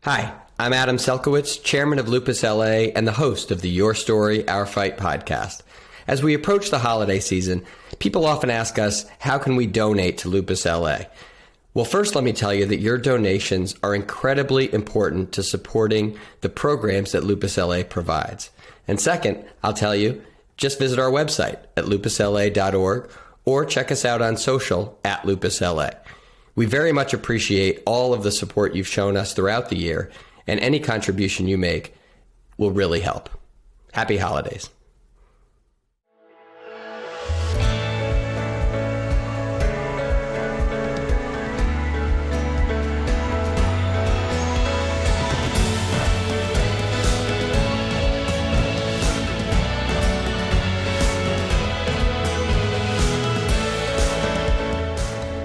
Hi, I'm Adam Selkowitz, chairman of Lupus LA and the host of the Your Story, Our Fight podcast. As we approach the holiday season, people often ask us, how can we donate to Lupus LA? Well, first, let me tell you that your donations are incredibly important to supporting the programs that Lupus LA provides. And second, I'll tell you, just visit our website at lupuslaorg or check us out on social at LupusLA. We very much appreciate all of the support you've shown us throughout the year, and any contribution you make will really help. Happy holidays.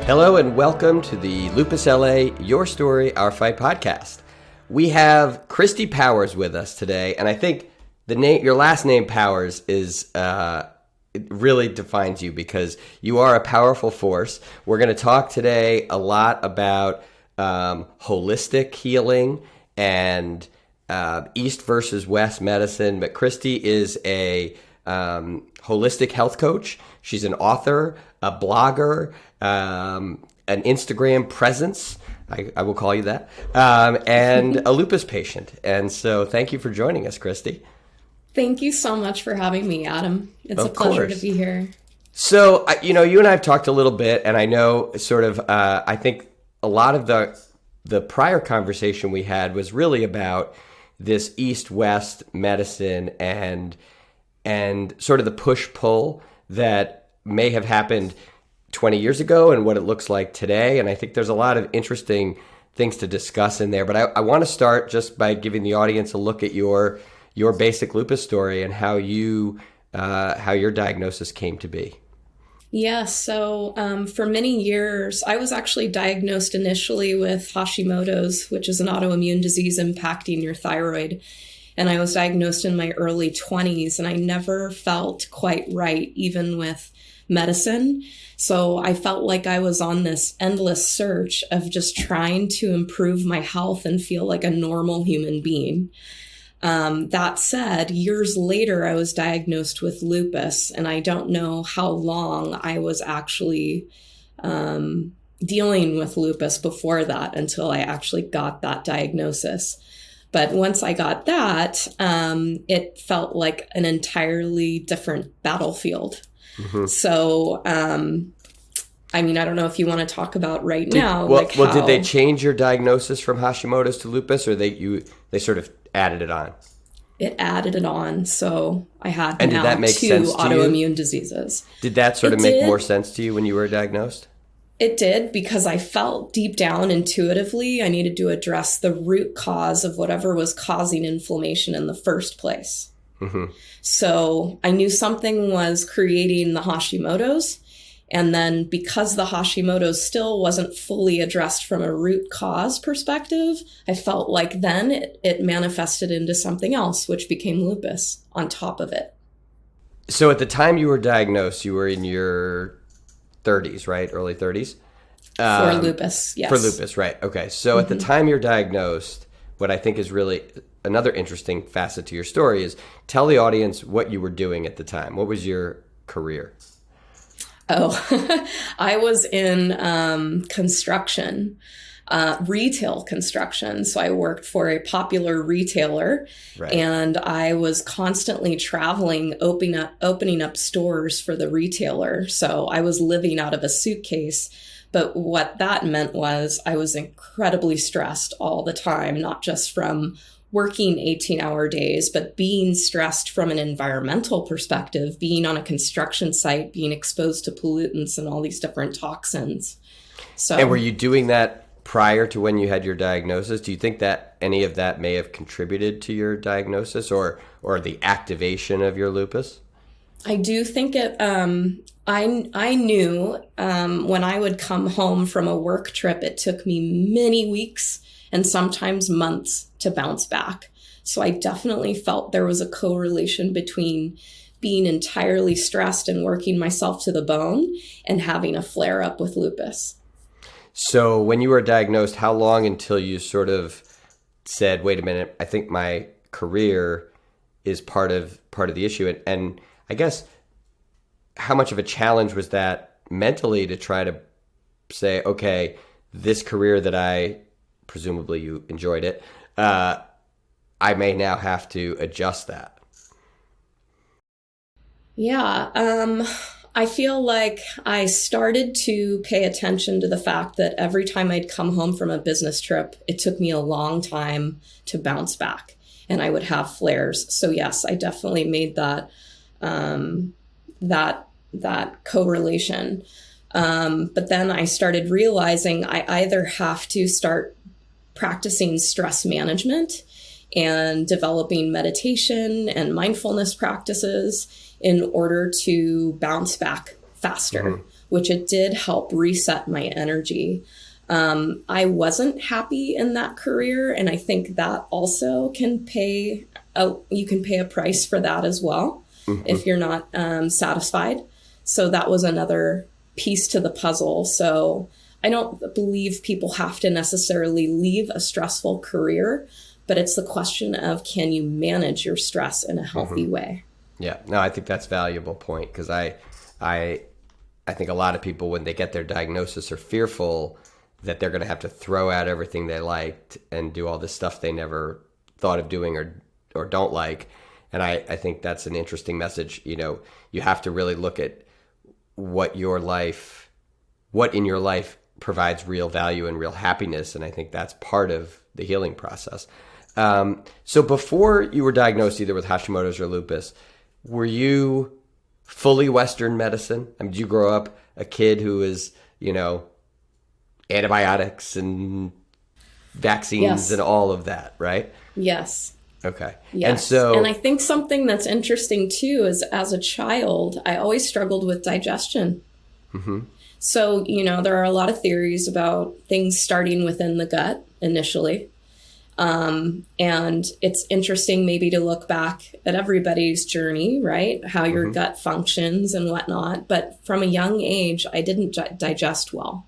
Hello and welcome to the Lupus LA Your Story, Our Fight podcast. We have Cristy Powers with us today, and I think your last name Powers is it really defines you because you are a powerful force. We're going to talk today a lot about holistic healing and East versus West medicine, but Cristy is a holistic health coach. She's an author, a blogger, an Instagram presence, I will call you that, and a lupus patient. And so thank you for joining us, Cristy. Thank you so much for having me, Adam. It's a pleasure to be here. So, you and I have talked a little bit, and I know I think a lot of the prior conversation we had was really about this East-West medicine and sort of the push-pull that may have happened 20 years ago and what it looks like today. And I think there's a lot of interesting things to discuss in there. But I want to start just by giving the audience a look at your basic lupus story and how your diagnosis came to be. Yeah, so for many years, I was actually diagnosed initially with Hashimoto's, which is an autoimmune disease impacting your thyroid. And I was diagnosed in my early 20s, and I never felt quite right, even with medicine. So I felt like I was on this endless search of just trying to improve my health and feel like a normal human being. That said, years later, I was diagnosed with lupus, and I don't know how long I was actually dealing with lupus before that until I actually got that diagnosis. But once I got that, it felt like an entirely different battlefield. Mm-hmm. So, I don't know if you want to talk about now. Did they change your diagnosis from Hashimoto's to lupus, or they sort of added it on? It added it on, so I had and now did that make two sense to autoimmune diseases. Did that sort of make more sense to you when you were diagnosed? It did, because I felt deep down intuitively I needed to address the root cause of whatever was causing inflammation in the first place. Mm-hmm. So I knew something was creating the Hashimoto's. And then because the Hashimoto's still wasn't fully addressed from a root cause perspective, I felt like then it manifested into something else, which became lupus on top of it. So at the time you were diagnosed, you were in your 30s, right? Early 30s? For lupus, yes. For lupus, right. Okay. So at the time you're diagnosed, what I think is really another interesting facet to your story is tell the audience what you were doing at the time. What was your career? Oh, I was in construction, retail construction. So I worked for a popular retailer, right. And I was constantly traveling, opening up stores for the retailer. So I was living out of a suitcase. But what that meant was I was incredibly stressed all the time, not just from working 18-hour days, but being stressed from an environmental perspective, being on a construction site, being exposed to pollutants and all these different toxins. And were you doing that prior to when you had your diagnosis? Do you think that any of that may have contributed to your diagnosis or the activation of your lupus? I do think it, I knew when I would come home from a work trip, it took me many weeks and sometimes months to bounce back. So I definitely felt there was a correlation between being entirely stressed and working myself to the bone and having a flare up with lupus. So when you were diagnosed, how long until you sort of said, wait a minute, I think my career is part of the issue. And I guess, how much of a challenge was that mentally to try to say, okay, this career that presumably you enjoyed it, I may now have to adjust that? Yeah, I feel like I started to pay attention to the fact that every time I'd come home from a business trip, it took me a long time to bounce back, and I would have flares. So yes, I definitely made that that correlation. But then I started realizing I either have to start practicing stress management and developing meditation and mindfulness practices in order to bounce back faster, which it did help reset my energy. I wasn't happy in that career, and I think that also can you can pay a price for that as well if you're not satisfied. So that was another piece to the puzzle. So I don't believe people have to necessarily leave a stressful career, but it's the question of, can you manage your stress in a healthy way? Yeah, no, I think that's a valuable point, because I think a lot of people, when they get their diagnosis, are fearful that they're going to have to throw out everything they liked and do all this stuff they never thought of doing or don't like. And I think that's an interesting message. You know, you have to really look at what in your life provides real value and real happiness. And I think that's part of the healing process. So before you were diagnosed either with Hashimoto's or lupus, were you fully Western medicine? I mean, did you grow up a kid who was, antibiotics and vaccines and all of that, right? Yes. Okay. Yes. And I think something that's interesting too is, as a child, I always struggled with digestion. So, there are a lot of theories about things starting within the gut initially. And it's interesting maybe to look back at everybody's journey, right? How your gut functions and whatnot. But from a young age, I didn't digest well.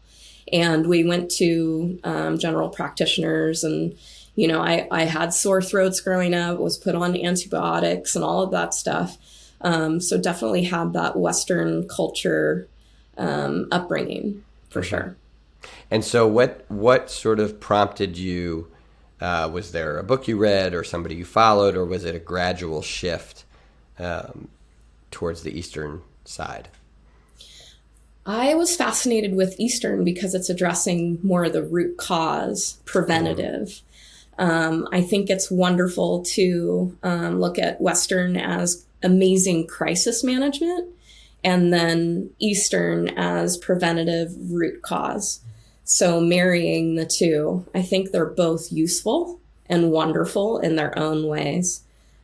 And we went to general practitioners, and, I had sore throats growing up, was put on antibiotics and all of that stuff. So definitely had that Western culture upbringing for sure. And so what sort of prompted you? Was there a book you read or somebody you followed, or was it a gradual shift towards the Eastern side? I was fascinated with Eastern because it's addressing more of the root cause, preventative. I think it's wonderful to look at Western as amazing crisis management, and then Eastern as preventative root cause. So marrying the two, I think they're both useful and wonderful in their own ways.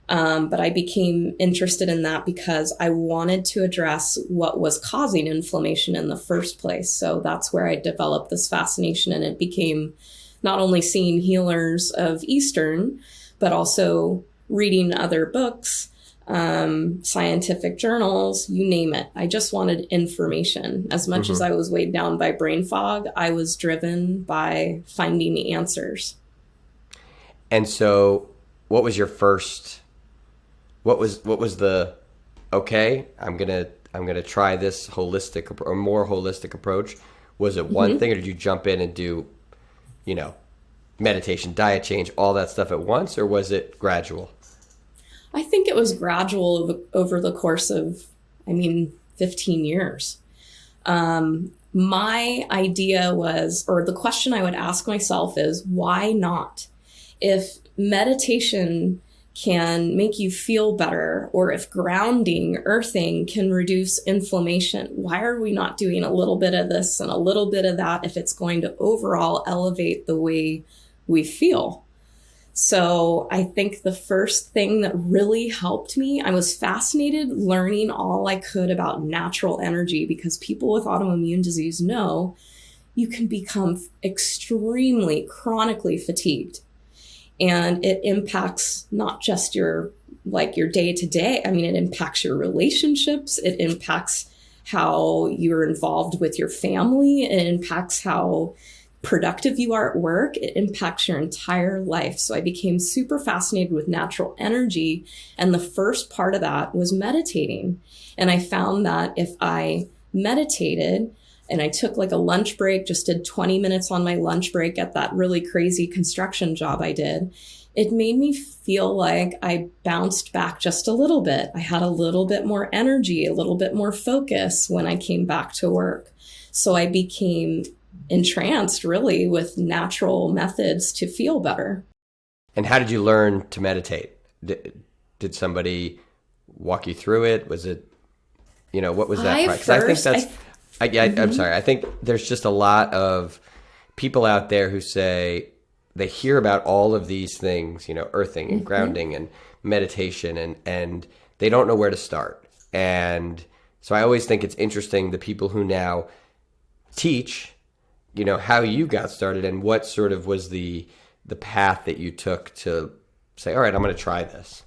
But I became interested in that because I wanted to address what was causing inflammation in the first place. So that's where I developed this fascination, and it became not only seeing healers of Eastern, but also reading other books, scientific journals, you name it. I just wanted information. As much as I was weighed down by brain fog, I was driven by finding the answers. And so what was your first, what was the, okay, I'm going to try this holistic or more holistic approach? Was it one thing, or did you jump in and do, meditation, diet change, all that stuff at once, or was it gradual? I think it was gradual over the course of, 15 years. My idea was, or the question I would ask myself is, why not? If meditation can make you feel better, or if grounding, earthing can reduce inflammation, why are we not doing a little bit of this and a little bit of that if it's going to overall elevate the way we feel? So I think the first thing that really helped me, I was fascinated learning all I could about natural energy, because people with autoimmune disease know you can become extremely chronically fatigued. And it impacts not just your day to day. It impacts your relationships. It impacts how you're involved with your family. It impacts how productive you are at work, it impacts your entire life. So I became super fascinated with natural energy. And the first part of that was meditating. And I found that if I meditated and I took like a lunch break, just did 20 minutes on my lunch break at that really crazy construction job I did, it made me feel like I bounced back just a little bit. I had a little bit more energy, a little bit more focus when I came back to work. So I became entranced really with natural methods to feel better. And how did you learn to meditate? Did somebody walk you through it? Was it, what was that? Because I think that's, I'm sorry. I think there's just a lot of people out there who say they hear about all of these things, earthing and grounding and meditation, and they don't know where to start. And so I always think it's interesting, the people who now teach, how you got started and what sort of was the path that you took to say, all right, I'm going to try this.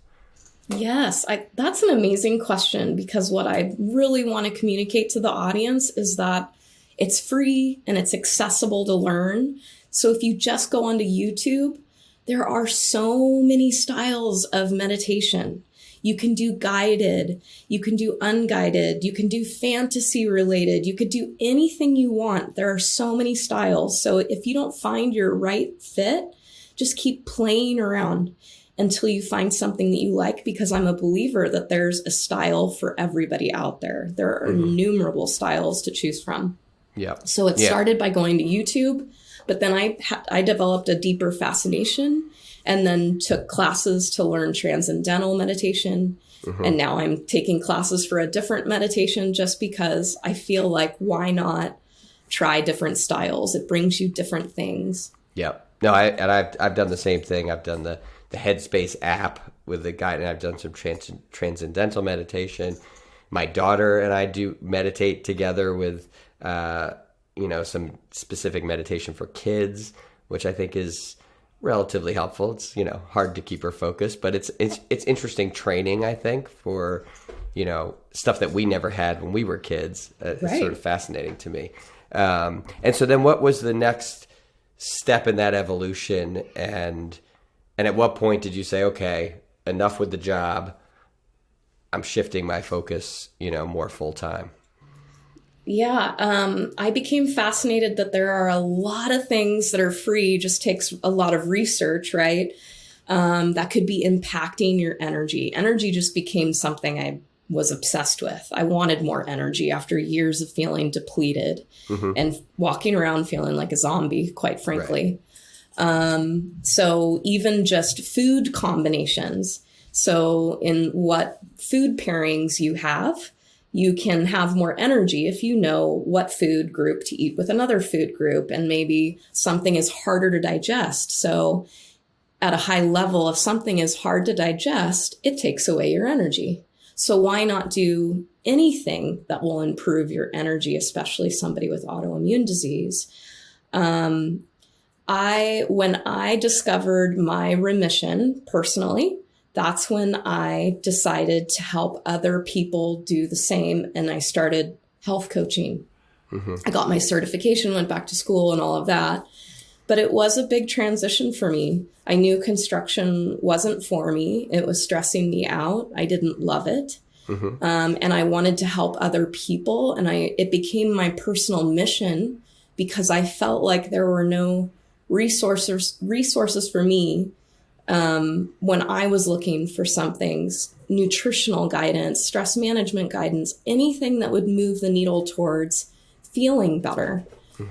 Yes, that's an amazing question, because what I really want to communicate to the audience is that it's free and it's accessible to learn. So if you just go onto YouTube, there are so many styles of meditation. You can do guided, you can do unguided, you can do fantasy related, you could do anything you want. There are so many styles. So if you don't find your right fit, just keep playing around until you find something that you like, because I'm a believer that there's a style for everybody out there. There are innumerable styles to choose from. Yeah. So it started by going to YouTube, but then I developed a deeper fascination and then took classes to learn transcendental meditation. And now I'm taking classes for a different meditation just because I feel like, why not try different styles? It brings you different things. Yeah. No, I've done the same thing. I've done the Headspace app with the guide, and I've done some transcendental meditation. My daughter and I do meditate together with, some specific meditation for kids, which I think is relatively helpful. It's, hard to keep her focused, but it's interesting training, I think, for, stuff that we never had when we were kids. It's sort of fascinating to me. And so then what was the next step in that evolution? And at what point did you say, okay, enough with the job, I'm shifting my focus, more full time? Yeah, I became fascinated that there are a lot of things that are free, just takes a lot of research, right? That could be impacting your energy. Energy just became something I was obsessed with. I wanted more energy after years of feeling depleted and walking around feeling like a zombie, quite frankly. Right. So even just food combinations. So in what food pairings you have, you can have more energy if you know what food group to eat with another food group, and maybe something is harder to digest. So at a high level, if something is hard to digest, it takes away your energy. So why not do anything that will improve your energy, especially somebody with autoimmune disease? When I discovered my remission personally, that's when I decided to help other people do the same. And I started health coaching. I got my certification, went back to school and all of that. But it was a big transition for me. I knew construction wasn't for me. It was stressing me out. I didn't love it. And I wanted to help other people. And it became my personal mission because I felt like there were no resources for me when I was looking for some things, nutritional guidance, stress management guidance, anything that would move the needle towards feeling better.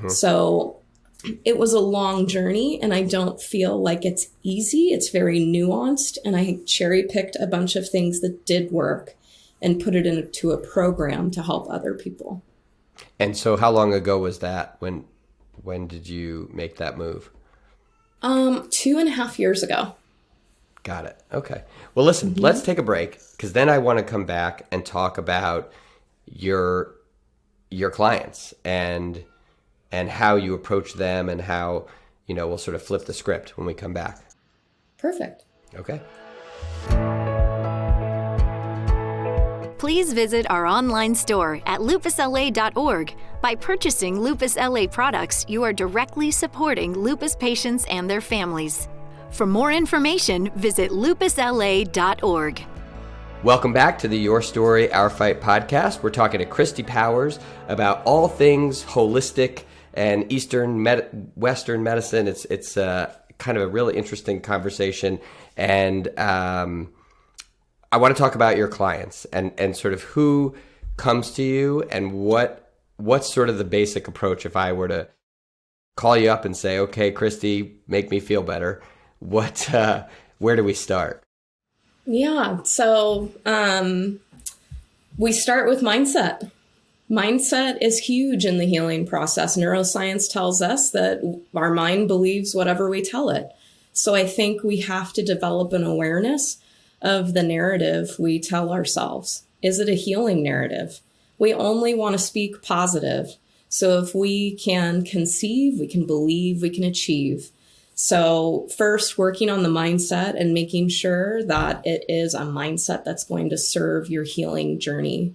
So it was a long journey, and I don't feel like it's easy. It's very nuanced, and I cherry picked a bunch of things that did work and put it into a program to help other people. And so how long ago was that? When did you make that move? 2.5 years ago. Got it. Okay. Well, listen, let's take a break, because then I want to come back and talk about your clients and how you approach them, and how, we'll sort of flip the script when we come back. Perfect. Okay. Please visit our online store at lupusla.org By purchasing Lupus LA products, you are directly supporting lupus patients and their families. For more information, visit lupuslaorg. Welcome back to the Your Story, Our Fight podcast. We're talking to Cristy Powers about all things holistic and Western medicine. It's kind of a really interesting conversation. And I want to talk about your clients and sort of who comes to you and what's sort of the basic approach if I were to call you up and say, okay, Cristy, make me feel better. Where do we start? Yeah. So we start with mindset. Mindset is huge in the healing process. Neuroscience tells us that our mind believes whatever we tell it. So I think we have to develop an awareness of the narrative we tell ourselves. Is it a healing narrative? We only want to speak positive. So if we can conceive, we can believe, we can achieve. So first, working on the mindset and making sure that it is a mindset that's going to serve your healing journey.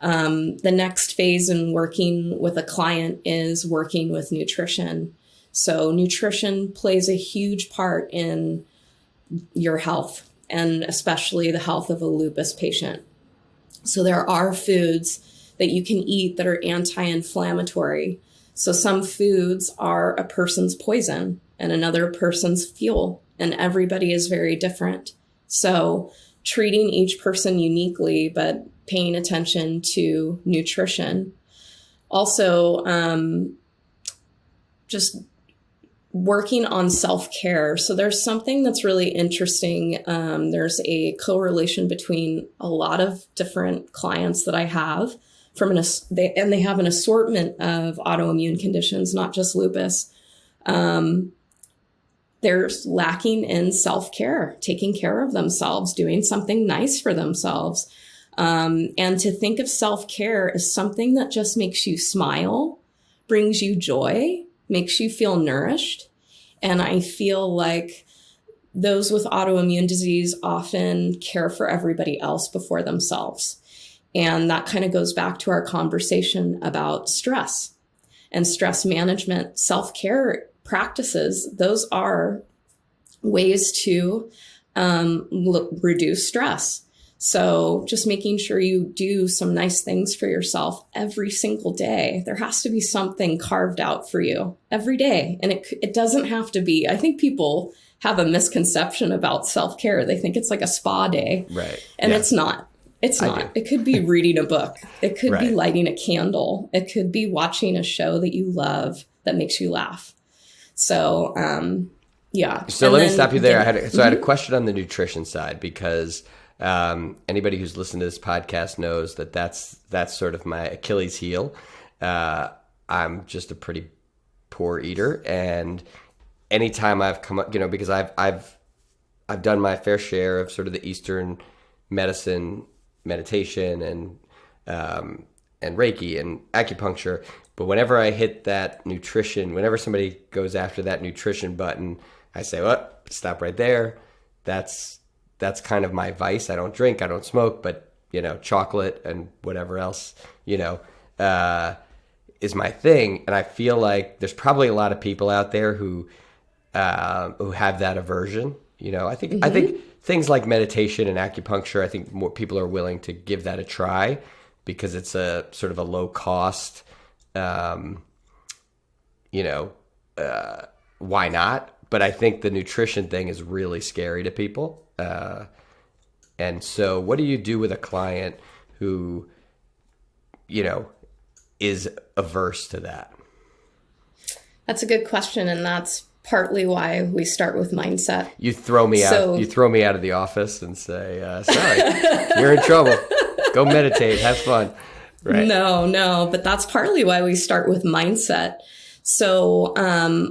The next phase in working with a client is working with nutrition. So nutrition plays a huge part in your health, and especially the health of a lupus patient. So there are foods that you can eat that are anti-inflammatory. So some foods are a person's poison and another person's fuel, and everybody is very different. So treating each person uniquely, but paying attention to nutrition. Also, just working on self-care. So there's something that's really interesting. There's a correlation between a lot of different clients that I have they have an assortment of autoimmune conditions, not just lupus. They're lacking in self-care, taking care of themselves, doing something nice for themselves. And to think of self-care as something that just makes you smile, brings you joy, makes you feel nourished. And I feel like those with autoimmune disease often care for everybody else before themselves. And that kind of goes back to our conversation about stress and stress management. Self-care practices, those are ways to reduce stress. So just making sure you do some nice things for yourself every single day. There has to be something carved out for you every day. And it doesn't have to be, I think people have a misconception about self-care. They think it's like a spa day. Right. And it's not. It's not. It could be reading a book. It could be lighting a candle. It could be watching a show that you love that makes you laugh. So, yeah. So let me stop you there. I had a question on the nutrition side because anybody who's listened to this podcast knows that that's sort of my Achilles heel. I'm just a pretty poor eater, and anytime I've come up, because I've done my fair share of sort of the Eastern medicine, meditation, and Reiki and acupuncture. But whenever I hit that nutrition, whenever somebody goes after that nutrition button, I say, well, stop right there. That's kind of my vice. I don't drink, I don't smoke, but chocolate and whatever else, is my thing. And I feel like there's probably a lot of people out there who have that aversion. I think things like meditation and acupuncture, I think more people are willing to give that a try because it's a sort of a low cost, why not? But I think the nutrition thing is really scary to people. And so what do you do with a client who, is averse to that? That's a good question. And that's partly why we start with mindset. You throw me out. You throw me out of the office and say, sorry, you're in trouble. Go meditate. Have fun. Right. No. But that's partly why we start with mindset. So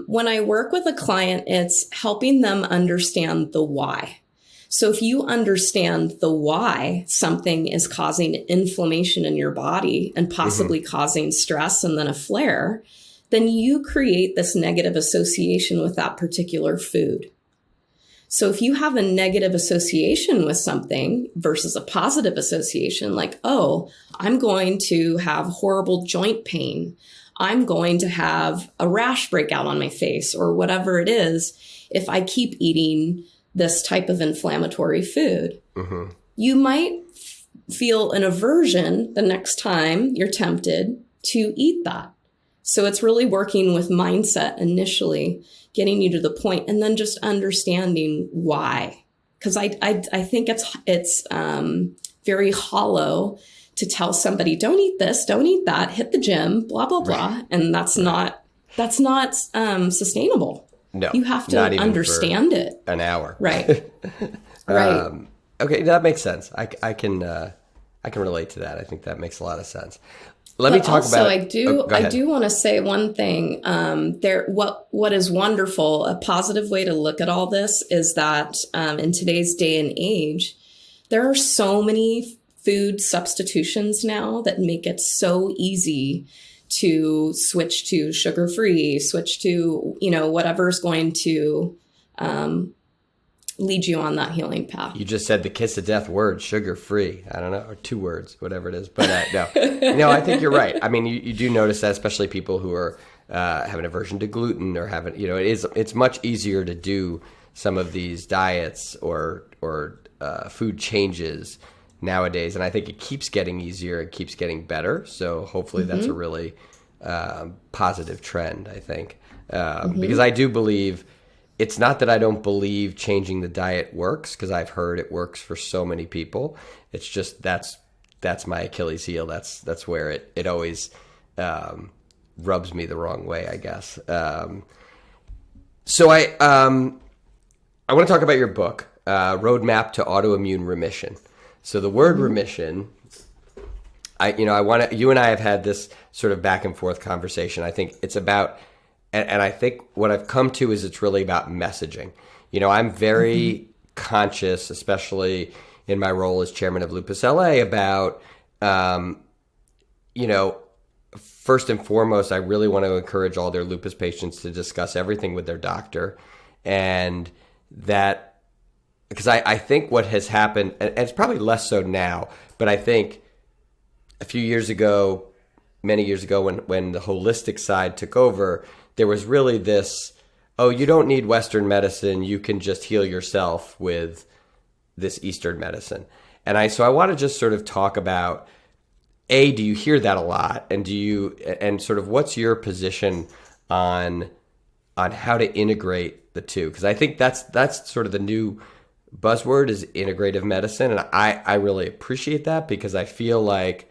when I work with a client, it's helping them understand the why. So if you understand the why something is causing inflammation in your body and possibly causing stress and then a flare, then you create this negative association with that particular food. So if you have a negative association with something versus a positive association, like, oh, I'm going to have horrible joint pain, I'm going to have a rash break out on my face, or whatever it is, if I keep eating this type of inflammatory food, you might feel an aversion the next time you're tempted to eat that. So it's really working with mindset initially, getting you to the point, and then just understanding why. Because I think it's very hollow to tell somebody, don't eat this, don't eat that, hit the gym, blah, blah, blah. And that's not sustainable. No, you have to understand it. An hour. Right. Right. Okay, that makes sense. I can relate to that. I think that makes a lot of sense. Let me talk about. I do want to say one thing. What is wonderful, a positive way to look at all this is that in today's day and age, there are so many food substitutions now that make it so easy to switch to sugar-free, switch to, whatever's going to lead you on that healing path. You just said the kiss of death word, sugar-free. I don't know, or 2 words, whatever it is. But no, I think you're right. I mean, you do notice that, especially people who are have an aversion to gluten or have it's much easier to do some of these diets or food changes nowadays. And I think it keeps getting easier. It keeps getting better. So hopefully that's a really positive trend, I think. Because I do believe, it's not that I don't believe changing the diet works, because I've heard it works for so many people. It's just that's my Achilles heel. That's where it always rubs me the wrong way, I guess. So I want to talk about your book, Roadmap to Autoimmune Remission. So the word remission, you and I have had this sort of back and forth conversation. I think it's about, and I think what I've come to is it's really about messaging. I'm very conscious, especially in my role as chairman of Lupus LA, about, first and foremost, I really want to encourage all their lupus patients to discuss everything with their doctor. And that, because I think what has happened, and it's probably less so now, but I think many years ago, when the holistic side took over, there was really this, oh, you don't need Western medicine, you can just heal yourself with this Eastern medicine. And so I want to just sort of talk about, do you hear that a lot? And sort of what's your position on how to integrate the two? Because I think that's sort of the new buzzword, is integrative medicine. And I really appreciate that, because I feel like,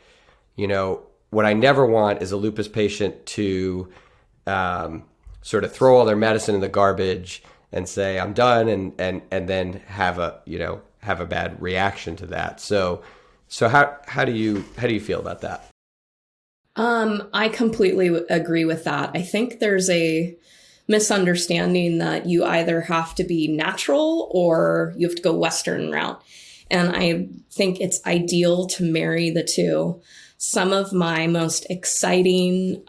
what I never want is a lupus patient to sort of throw all their medicine in the garbage and say, I'm done, and then have a bad reaction to that. So how do you feel about that? I completely agree with that. I think there's a misunderstanding that you either have to be natural or you have to go Western route. And I think it's ideal to marry the two. Some of my most exciting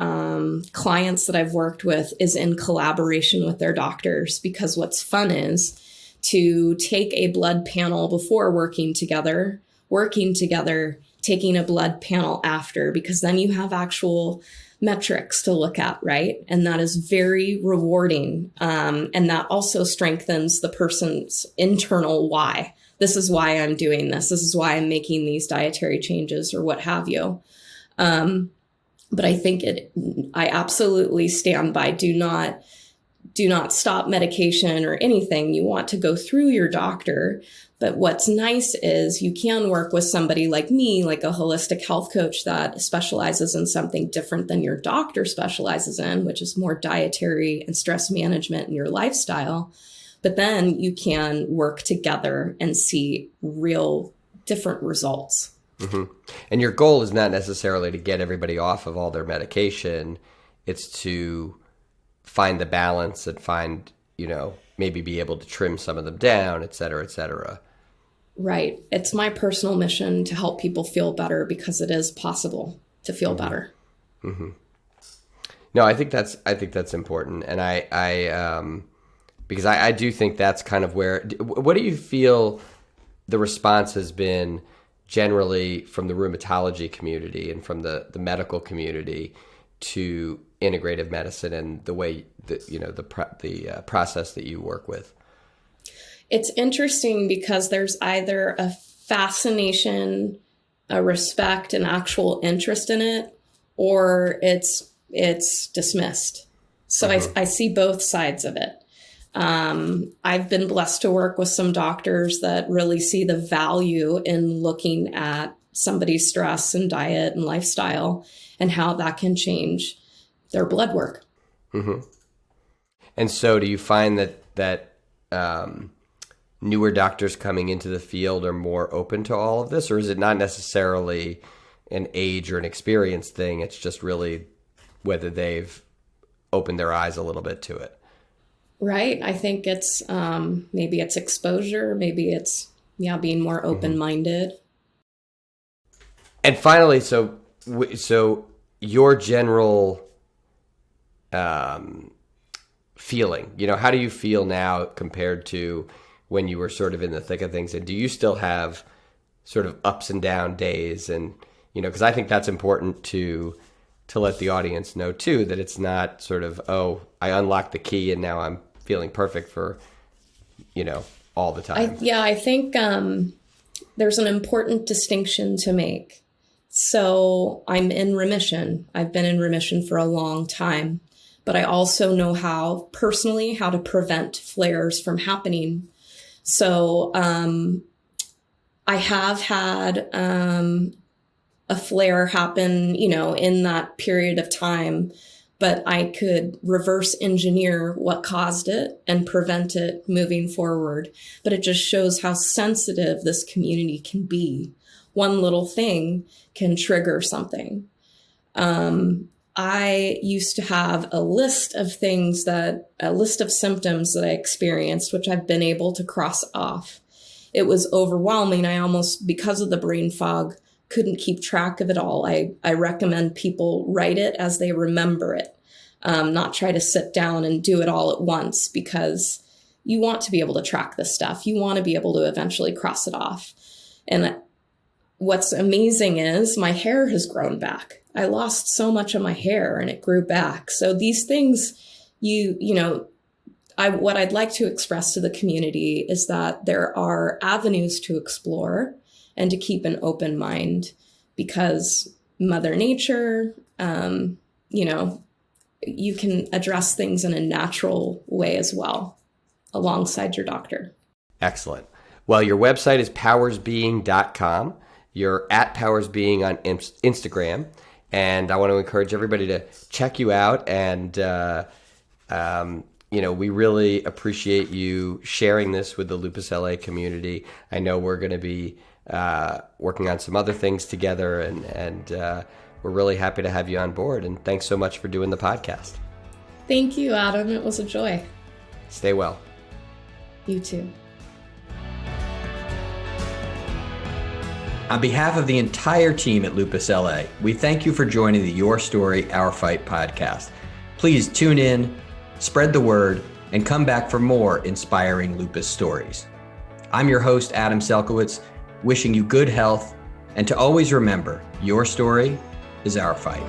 clients that I've worked with is in collaboration with their doctors, because what's fun is to take a blood panel before working together, taking a blood panel after, because then you have actual metrics to look at, right? And that is very rewarding. And that also strengthens the person's internal why. This is why I'm doing this. This is why I'm making these dietary changes, or what have you. But I think I absolutely stand by, do not stop medication or anything. You want to go through your doctor. But what's nice is you can work with somebody like me, like a holistic health coach that specializes in something different than your doctor specializes in, which is more dietary and stress management in your lifestyle. But then you can work together and see real different results. Mm-hmm. And your goal is not necessarily to get everybody off of all their medication. It's to find the balance and find, maybe be able to trim some of them down, et cetera, et cetera. Right. It's my personal mission to help people feel better, because it is possible to feel better. Mm-hmm. No, I think that's important. And because I do think that's kind of where, what do you feel the response has been generally from the rheumatology community and from the medical community to integrative medicine and the way that, the process that you work with? It's interesting because there's either a fascination, a respect, an actual interest in it, or it's dismissed. So I see both sides of it. I've been blessed to work with some doctors that really see the value in looking at somebody's stress and diet and lifestyle and how that can change their blood work. Mm-hmm. And so do you find that newer doctors coming into the field are more open to all of this, or is it not necessarily an age or an experience thing? It's just really whether they've opened their eyes a little bit to it. Right. I think it's maybe it's exposure, maybe it's being more open-minded. And finally, so your general feeling, how do you feel now compared to when you were sort of in the thick of things? And do you still have sort of ups and down days? And because I think that's important to let the audience know too, that it's not sort of, oh, I unlocked the key and now I'm feeling perfect for, all the time. I think there's an important distinction to make. So I'm in remission. I've been in remission for a long time, but I also know how to prevent flares from happening. So I have had a flare happen, in that period of time, but I could reverse engineer what caused it and prevent it moving forward. But it just shows how sensitive this community can be. One little thing can trigger something. I used to have a list of symptoms that I experienced, which I've been able to cross off. It was overwhelming. I almost, because of the brain fog, couldn't keep track of it all. I recommend people write it as they remember it, not try to sit down and do it all at once, because you want to be able to track this stuff. You want to be able to eventually cross it off. And what's amazing is my hair has grown back. I lost so much of my hair and it grew back. So these things, what I'd like to express to the community is that there are avenues to explore and to keep an open mind, because Mother Nature, you can address things in a natural way as well, alongside your doctor. Excellent. Well, your website is powersbeing.com. You're at powersbeing on Instagram. And I want to encourage everybody to check you out. And, we really appreciate you sharing this with the Lupus LA community. I know we're going to be working on some other things together, and we're really happy to have you on board. And thanks so much for doing the podcast. Thank you, Adam. It was a joy. Stay well. You too. On behalf of the entire team at Lupus LA, we thank you for joining the Your Story, Our Fight podcast. Please tune in, spread the word, and come back for more inspiring lupus stories. I'm your host, Adam Selkowitz, wishing you good health, and to always remember, your story is our fight.